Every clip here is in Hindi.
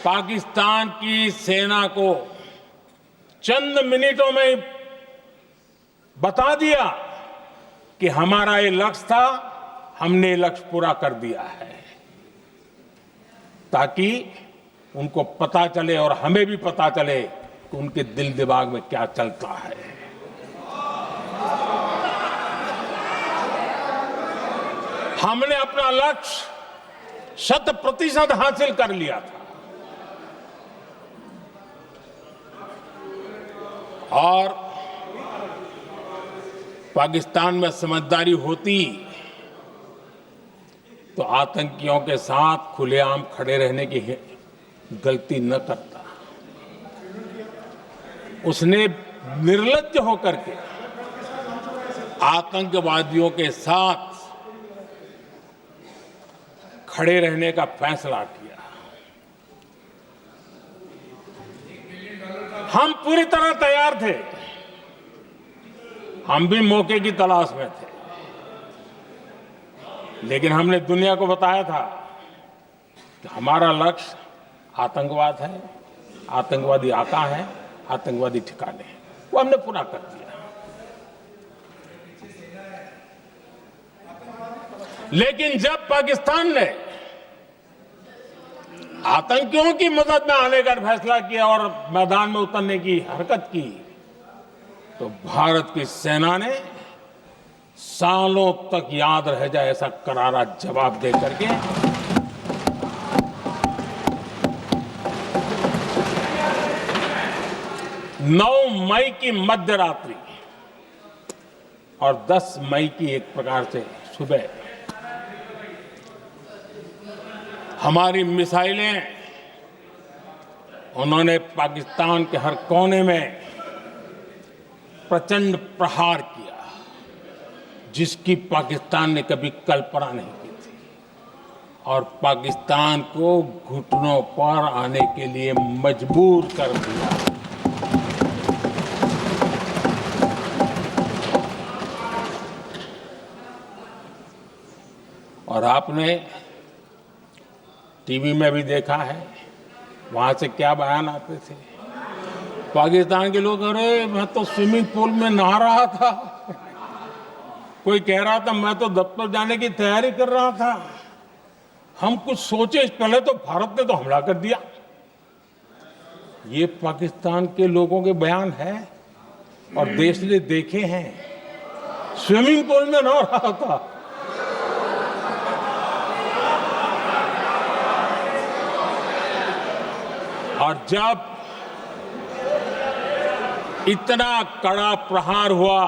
पाकिस्तान की सेना को चंद मिनटों में ही बता दिया कि हमारा ये लक्ष्य था, हमने लक्ष्य पूरा कर दिया है, ताकि उनको पता चले और हमें भी पता चले कि उनके दिल दिमाग में क्या चलता है। हमने अपना लक्ष्य 100% हासिल कर लिया था और पाकिस्तान में समझदारी होती तो आतंकियों के साथ खुलेआम खड़े रहने की गलती न करता। उसने निर्लज्ज होकर के आतंकवादियों के साथ खड़े रहने का फैसला किया। हम पूरी तरह तैयार थे, हम भी मौके की तलाश में थे, लेकिन हमने दुनिया को बताया था कि हमारा लक्ष्य आतंकवाद है, आतंकवादी आका है, आतंकवादी ठिकाने हैं। वो हमने पूरा कर दिया। लेकिन जब पाकिस्तान ने आतंकियों की मदद में आने का फैसला किया और मैदान में उतरने की हरकत की, तो भारत की सेना ने सालों तक याद रह जाए ऐसा करारा जवाब दे करके 9 मई की मध्य रात्रि और 10 मई की एक प्रकार से सुबह हमारी मिसाइलें उन्होंने पाकिस्तान के हर कोने में प्रचंड प्रहार किया, जिसकी पाकिस्तान ने कभी कल्पना नहीं की थी, और पाकिस्तान को घुटनों पर आने के लिए मजबूर कर दिया। और आपने टीवी में भी देखा है, वहां से क्या बयान आते थे। पाकिस्तान के लोग, अरे मैं तो स्विमिंग पूल में नहा रहा था, कोई कह रहा था मैं तो दफ्तर जाने की तैयारी कर रहा था, हम कुछ सोचे इस पहले तो भारत ने तो हमला कर दिया। ये पाकिस्तान के लोगों के बयान है और देश ने देखे हैं। स्विमिंग पूल में नहा रहा था। और जब इतना कड़ा प्रहार हुआ,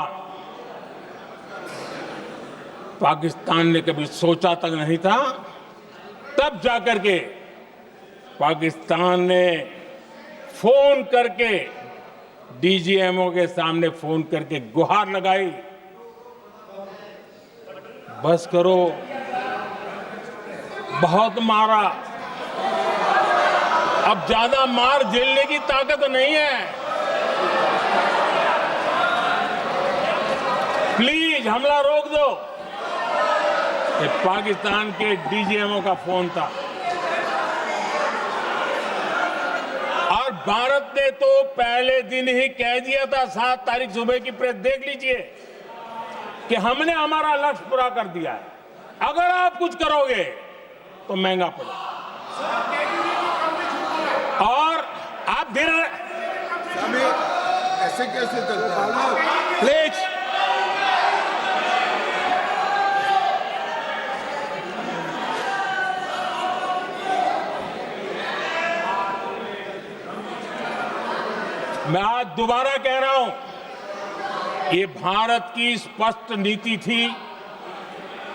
पाकिस्तान ने कभी सोचा तक नहीं था, तब जाकर के पाकिस्तान ने फोन करके डीजीएमओ के सामने फोन करके गुहार लगाई, बस करो, बहुत मारा, अब ज्यादा मार झेलने की ताकत नहीं है, प्लीज हमला रोक दो। ये पाकिस्तान के डीजीएमओ का फोन था। और भारत ने तो पहले दिन ही कह दिया था, 7 तारीख सुबह की प्रेस देख लीजिए, कि हमने हमारा लक्ष्य पूरा कर दिया है, अगर आप कुछ करोगे तो महंगा पड़ेगा। और आप धीरे ऐसे कैसे चलता है? प्लीज मैं आज दोबारा कह रहा हूं, ये भारत की स्पष्ट नीति थी,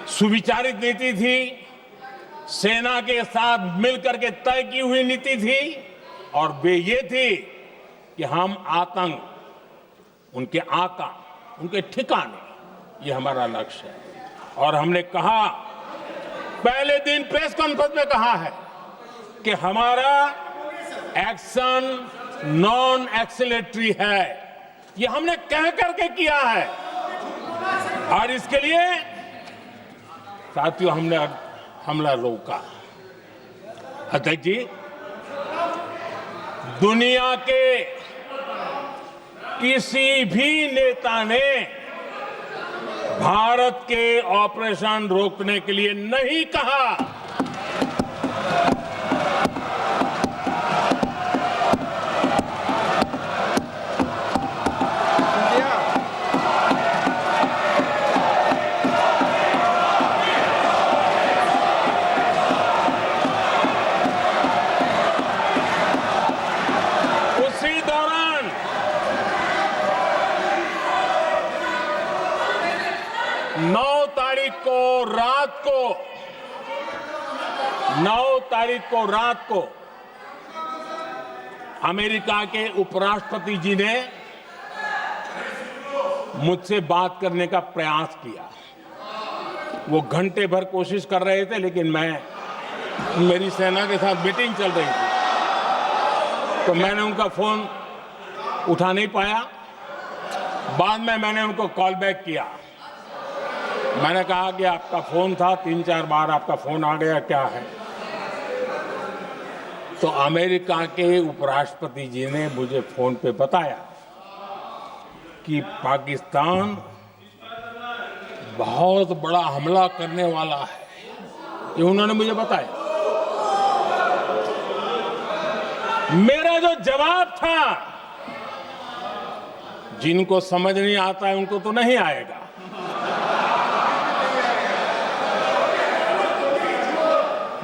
सुविचारित नीति थी, सेना के साथ मिलकर के तय की हुई नीति थी, और वे ये थी कि हम आतंक, उनके आका, उनके ठिकाने, ये हमारा लक्ष्य है। और हमने कहा, पहले दिन प्रेस कॉन्फ्रेंस में कहा है कि हमारा एक्शन नॉन एक्सीलेटरी है, ये हमने कह करके किया है। और इसके लिए साथियों हमने हमला रोका। अध्यक्ष जी, दुनिया के किसी भी नेता ने भारत के ऑपरेशन रोकने के लिए नहीं कहा। उसी दौरान 9 तारीख को रात को अमेरिका के उपराष्ट्रपति जी ने मुझसे बात करने का प्रयास किया। वो घंटे भर कोशिश कर रहे थे, लेकिन मेरी सेना के साथ मीटिंग चल रही थी, तो मैंने उनका फोन उठा नहीं पाया। बाद में मैंने उनको कॉल बैक किया। मैंने कहा कि आपका फोन था, 3-4 बार आपका फोन आ गया, क्या है? तो अमेरिका के उपराष्ट्रपति जी ने मुझे फोन पे बताया कि पाकिस्तान बहुत बड़ा हमला करने वाला है। ये उन्होंने मुझे बताया। मेरा जो जवाब था, जिनको समझ नहीं आता है उनको तो नहीं आएगा।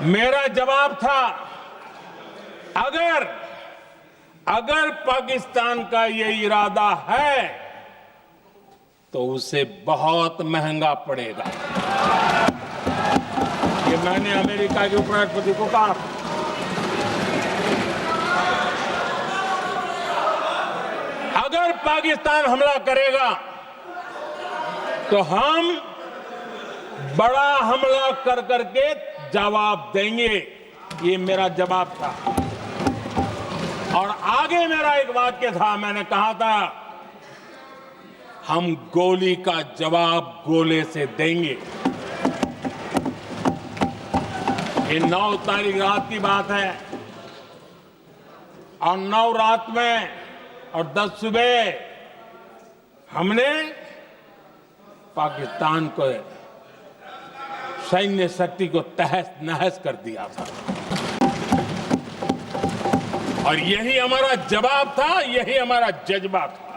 मेरा जवाब था, अगर पाकिस्तान का ये इरादा है तो उसे बहुत महंगा पड़ेगा। ये मैंने अमेरिका के उपराष्ट्रपति को कहा। अगर पाकिस्तान हमला करेगा तो हम बड़ा हमला कर करके जवाब देंगे। ये मेरा जवाब था। और आगे मेरा एक वाक्य था, मैंने कहा था, हम गोली का जवाब गोले से देंगे। ये 9 तारीख रात की बात है, और 9 रात में और 10 सुबह हमने पाकिस्तान को सैन्य शक्ति को तहस नहस कर दिया था। और यही हमारा जवाब था, यही हमारा जज्बा था।